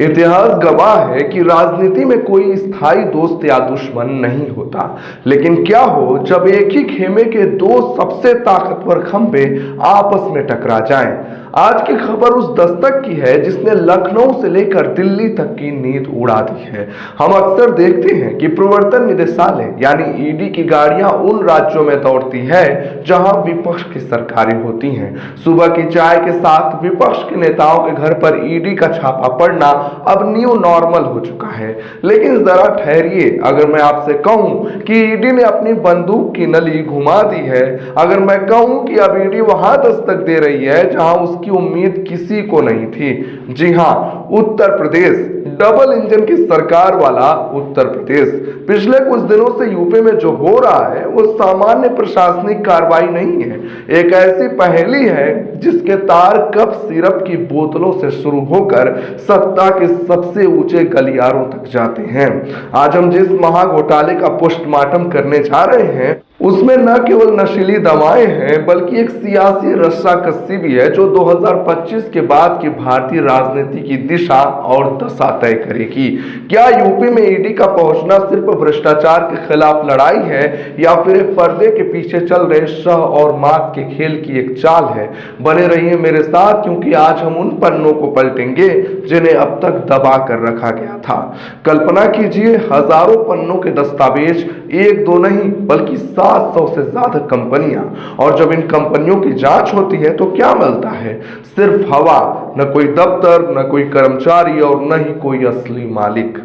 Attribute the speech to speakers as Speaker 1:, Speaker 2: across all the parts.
Speaker 1: इतिहास गवाह है कि राजनीति में कोई स्थायी दोस्त या दुश्मन नहीं होता। लेकिन क्या हो जब एक ही खेमे के दो सबसे ताकतवर खंभे आपस में टकरा जाएं। आज की खबर उस दस्तक की है जिसने लखनऊ से लेकर दिल्ली तक की नींद उड़ा दी है। हम अक्सर देखते हैं कि प्रवर्तन निदेशालय यानी ईडी की गाड़ियां उन राज्यों में दौड़ती है जहां विपक्ष की सरकारें होती हैं। सुबह की चाय के साथ विपक्ष के नेताओं के घर पर ईडी का छापा पड़ना अब न्यू नॉर्मल हो चुका है। लेकिन जरा ठहरिए, अगर मैं आपसे कहूं कि ईडी ने अपनी बंदूक की नली घुमा दी है, अगर मैं कहूं कि अब ईडी वहां दस्तक दे रही है जहां उसकी उम्मीद किसी को नहीं थी। जी हां, उत्तर प्रदेश, डबल इंजन की सरकार वाला उत्तर प्रदेश। पिछले कुछ दिनों से यूपी में जो हो रहा है वो सामान्य प्रशासनिक कार्रवाई नहीं है, एक ऐसी पहेली है जिसके तार कप सिरप की बोतलों से शुरू होकर सत्ता के सबसे ऊंचे गलियारों तक जाते हैं। आज हम जिस महा घोटाले का पोस्टमार्टम करने जा रहे हैं उसमें न केवल नशीली दवाएं हैं बल्कि एक सियासी रस्साकसी भी है जो 2025 के बाद की भारतीय राजनीति की दिशा और दशा तय करेगी। क्या यूपी में ईडी का पहुंचना सिर्फ भ्रष्टाचार के खिलाफ लड़ाई है या फिर पर्दे के पीछे चल रहे शह और मात के खेल की एक चाल है? बने रहिए मेरे साथ, क्योंकि आज हम उन पन्नों को पलटेंगे जिन्हें अब तक दबा कर रखा गया था। कल्पना कीजिए, हजारों पन्नों के दस्तावेज, एक दो नहीं बल्कि 700 से ज्यादा कंपनियां, और जब इन कंपनियों की जांच होती है तो क्या मिलता है? सिर्फ हवा, न कोई दफ्तर, न कोई कर्मचारी और न ही कोई असली मालिक।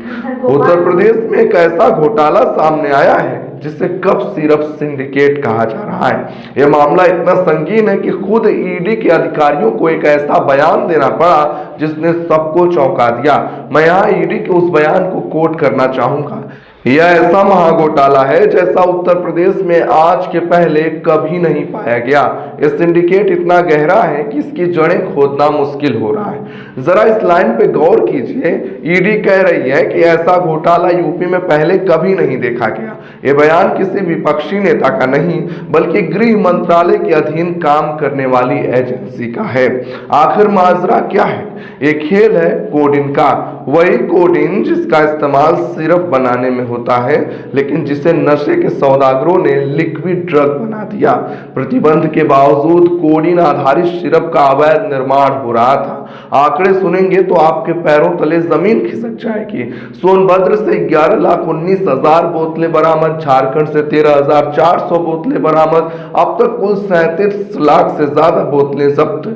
Speaker 1: उत्तर प्रदेश में एक ऐसा घोटाला सामने आया है जिसे कप सिरप सिंडिकेट कहा जा रहा है। यह मामला इतना संगीन है कि खुद ईडी के अधिकारियों को एक ऐसा बयान देना पड़ा जिसने सबको चौंका दिया। मैं यहाँ ईडी के उस बयान को कोट करना चाहूंगा। यह ऐसा महाघोटाला है जैसा उत्तर प्रदेश में आज के पहले कभी नहीं पाया गया। यह सिंडिकेट इतना गहरा है कि इसकी जड़ें खोदना मुश्किल हो रहा है। जरा इस लाइन पे गौर कीजिए। ईडी कह रही है कि ऐसा घोटाला यूपी में पहले कभी नहीं देखा गया। यह बयान किसी विपक्षी नेता का नहीं बल्कि गृह मंत्रालय के अधीन काम करने वाली एजेंसी का है। आखिर माजरा क्या है? एक खेल है कोडिन का, वही कोडिन जिसका इस्तेमाल सिर्फ बनाने में होता है लेकिन जिसे नशे के सौदागरों ने लिक्विड ड्रग बना दिया। प्रतिबंध के बावजूद कोडिन आधारित सिरप का अवैध निर्माण हो रहा था। आंकड़े सुनेंगे तो आपके पैरों तले जमीन खिसक जाएगी। सोनभद्र से 11,19,000 बोतलें बरामद, झारखंड से 13,400 बोतलें बरामद, अब तक कुल 37 लाख से ज्यादा बोतलें जब्त।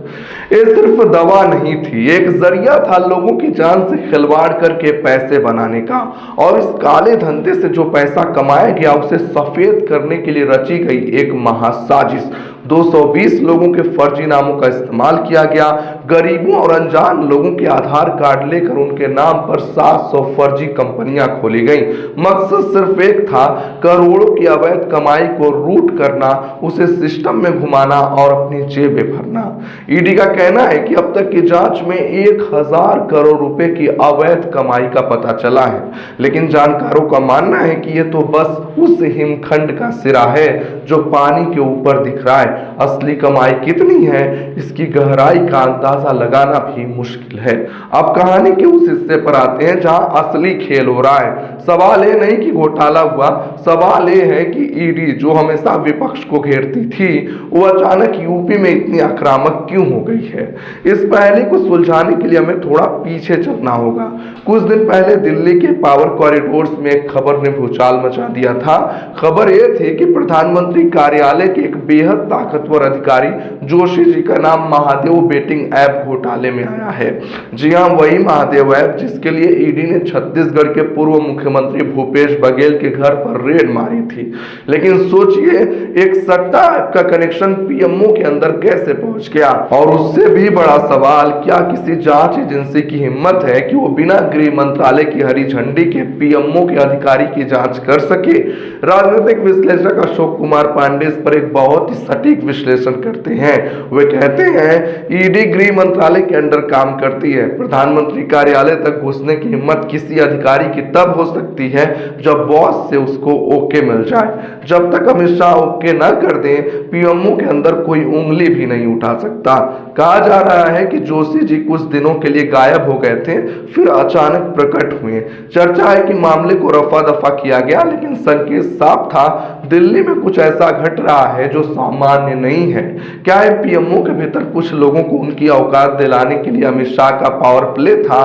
Speaker 1: ये सिर्फ दवा नहीं थी, एक जरिया था लोगों की जान से खिलवाड़ करके पैसे बनाने का। और इस काले धंधे से जो पैसा कमाया गया उसे सफेद करने के लिए रची गई एक महासाजिश। 220 लोगों के फर्जी नामों का इस्तेमाल किया गया। गरीबों और अनजान लोगों के आधार कार्ड लेकर उनके नाम पर 700 फर्जी कंपनियां खोली गई। मकसद सिर्फ एक था, करोड़ों की अवैध कमाई को रूट करना, उसे सिस्टम में घुमाना और अपनी जेबें भरना। ईडी का कहना है कि अब तक की जांच में 1000 करोड़ रुपए की अवैध कमाई का पता चला है, लेकिन जानकारों का मानना है कि यह तो बस उस हिमखंड का सिरा है जो पानी के ऊपर दिख रहा है। असली कमाई कितनी है इसकी गहराई का अंदाजा लगाना भी मुश्किल है। अब कहानी के उस हिस्से पर आते हैं जहां असली खेल हो रहा है। सवाल ये नहीं कि घोटाला हुआ, सवाल ये है कि ईडी जो हमेशा विपक्ष को घेरती थी वो अचानक यूपी में इतनी आक्रामक क्यों हो गई है? इस पहेली को सुलझाने के लिए हमें थोड़ा पीछे चलना होगा। कुछ दिन पहले दिल्ली के पावर कॉरिडोर्स में एक खबर ने भूचाल मचा दिया था। खबर यह थी कि प्रधानमंत्री कार्यालय के एक बेहद ताकतवर अधिकारी जोशी जी का नाम महादेव बेटिंग ऐप घोटाले में आया है। जी हां, वही महादेव ऐप जिसके लिए ईडी ने छत्तीसगढ़ के पूर्व मुख्यमंत्री भूपेश बघेल के घर पर रेड मारी थी। लेकिन सोचिए, एक सट्टा ऐप का कनेक्शन पीएमओ के अंदर कैसे पहुंच गया? और उससे भी बड़ा सवाल, क्या किसी जांच एजेंसी की हिम्मत है कि वो बिना गृह मंत्रालय की हरी झंडी के पीएमओ के अधिकारी की जांच कर सके? राजनीतिक विश्लेषक अशोक कुमार पांडे इस पर एक बहुत ही सटीक विश्लेषण करते हैं। वे कहते हैं ईडी गृह मंत्रालय के अंडर काम करती है। प्रधानमंत्री कार्यालय तक घुसने की हिम्मत किसी अधिकारी की तब हो सकती है जब बॉस से उसको ओके मिल जाए। जब तक अमित शाह ओके न कर दें, पीएमओ के अंदर कोई उंगली भी नहीं उठा सकता। कहा जा रहा है कि जोशी जी कुछ दिनों के लिए गायब हो गए थे, फिर अचानक प्रकट हुए। चर्चा है कि मामले को रफा दफा किया गया, लेकिन संकेत साफ था, दिल्ली में कुछ ऐसा घट रहा है जो सामान्य नहीं है। क्या है, पीएमओ के भीतर कुछ लोगों को उनकी औकात दिलाने के लिए अमित शाह का पावर प्ले था,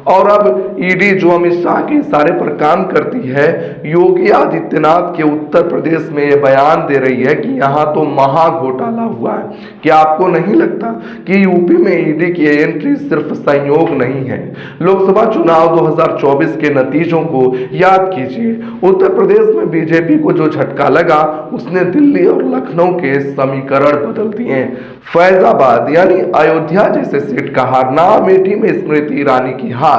Speaker 1: और अब ईडी जो अमित शाह के इशारे पर काम करती है, योगी आदित्यनाथ के उत्तर प्रदेश में यह बयान दे रही है कि यहां तो महा घोटाला हुआ है। क्या आपको नहीं लगता कि यूपी में ईडी की एंट्री सिर्फ संयोग नहीं है? लोकसभा चुनाव 2024 के नतीजों को याद कीजिए। उत्तर प्रदेश में बीजेपी को जो झटका लगा, उसने दिल्ली और लखनऊ के समीकरण बदल दिए। फैजाबाद यानी अयोध्या जैसे सीट का हारना, अमेठी में स्मृति ईरानी की हार,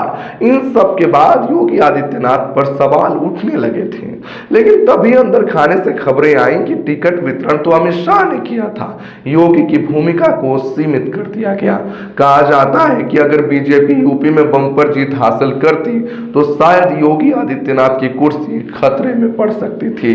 Speaker 1: इन सब के बाद योगी आदित्यनाथ पर सवाल उठने लगे थे। लेकिन तभी अंदर खाने से खबरें आई कि टिकट वितरण तो अमित शाह ने किया था, योगी की भूमिका को सीमित कर दिया गया। कहा जाता है कि अगर बीजेपी यूपी में बम्पर जीत हासिल करती तो शायद योगी आदित्यनाथ की कुर्सी खतरे में पड़ सकती थी।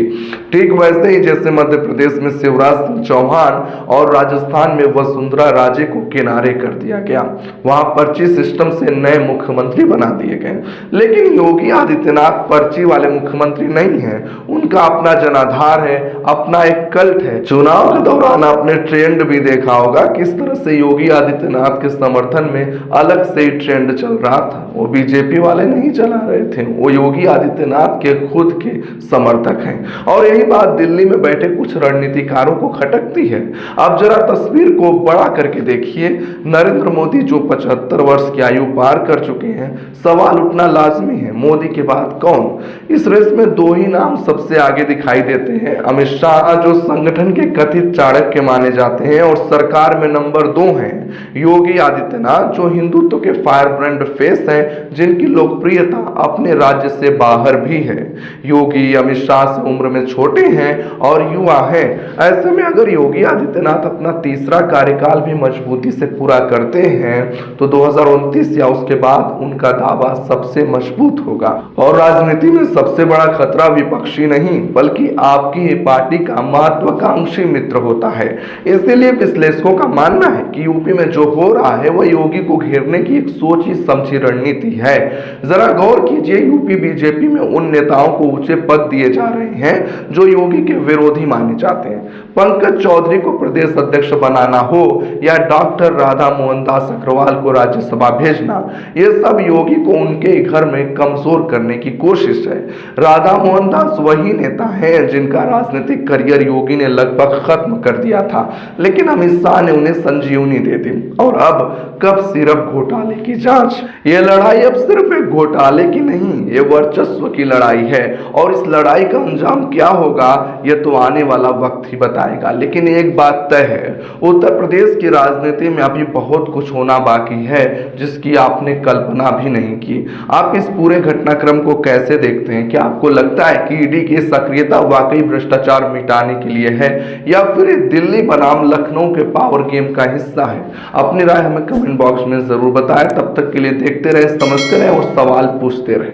Speaker 1: ठीक वैसे ही जैसे मध्य प्रदेश में शिवराज सिंह चौहान और राजस्थान में वसुंधरा राजे को किनारे कर दिया गया, वहां पर्ची सिस्टम से नए मुख्यमंत्री बना दिए गए। लेकिन योगी आदित्यनाथ पर्ची वाले मुख्यमंत्री नहीं है, उनका अपना जनाधार है, अपना एक कल्ट है। चुनाव के दौरान आपने ट्रेंड भी देखा होगा, किस तरह से योगी आदित्यनाथ के समर्थन में अलग से ही ट्रेंड चल रहा था। वो बीजेपी वाले नहीं चला रहे थे, वो योगी आदित्यनाथ के खुद के समर्थक हैं। और यही बात दिल्ली में बैठे कुछ रणनीतिकारों को खटकती है। अब जरा तस्वीर को बड़ा करके देखिए, नरेंद्र मोदी जो 75 वर्ष की आयु पार कर चुके हैं, सवाल उठना लाजमी है, मोदी के बाद कौन? इस रेस में दो ही नाम सबसे आगे दिखाई देते हैं, अमित शाह जो संगठन के कथित चाणक्य माने जाते हैं और सरकार में नंबर 2 हैं, योगी आदित्यनाथ जो हिंदुत्व के फायर ब्रांड फेस हैं, जिनकी लोकप्रियता अपने राज्य से बाहर भी है। योगी अमित शाह से उम्र में छोटे हैं और युवा हैं। ऐसे में अगर योगी आदित्यनाथ अपना तीसरा कार्यकाल भी मजबूती से पूरा करते हैं तो 2029 या उसके बाद उनका दावा सबसे मजबूत होगा। और राजनीति में सबसे बड़ा खतरा विपक्षी नहीं बल्कि आपकी पार्टी का महत्वाकांक्षी मित्र होता है। इसलिए विश्लेषकों का मानना है कि यूपी में जो हो रहा है वह योगी को घेरने की एक सोची समझी रणनीति है। जरा गौर कीजिए, यूपी बीजेपी में उन नेताओं को ऊंचे पद दिए जा रहे हैं जो योगी के विरोधी माने जाते हैं। पंकज चौधरी को प्रदेश अध्यक्ष बनाना हो या डॉक्टर राधा मोहन दास अग्रवाल को राज्यसभा भेजना, ये सब योगी को उनके घर में कमजोर करने की कोशिश है। राधा मोहन दास वही नेता हैं जिनका राजनीतिक करियर योगी ने लगभग खत्म कर दिया था, लेकिन अमित शाह ने उन्हें संजीवनी दे दी। और अब कब सिर्फ घोटाले की जांच? ये लड़ाई अब सिर्फ एक घोटाले की नहीं, ये वर्चस्व की लड़ाई है। और इस लड़ाई का अंजाम क्या होगा ये तो आने वाला वक्त ही बताएगा। लेकिन एक बात तय है, उत्तर प्रदेश की राजनीति में अभी बहुत कुछ होना बाकी है जिसकी आपने कल्पना भी नहीं की। आप इस पूरे घटनाक्रम को कैसे देखते हैं? क्या आपको लगता है कि ईडी की सक्रियता वाकई भ्रष्टाचार मिटाने के लिए है या फिर दिल्ली बनाम लखनऊ के पावर गेम का हिस्सा है? अपनी राय हमें कमेंट बॉक्स में जरूर बताएं। तब तक के लिए देखते रहे, समझते रहे और सवाल पूछते रहे।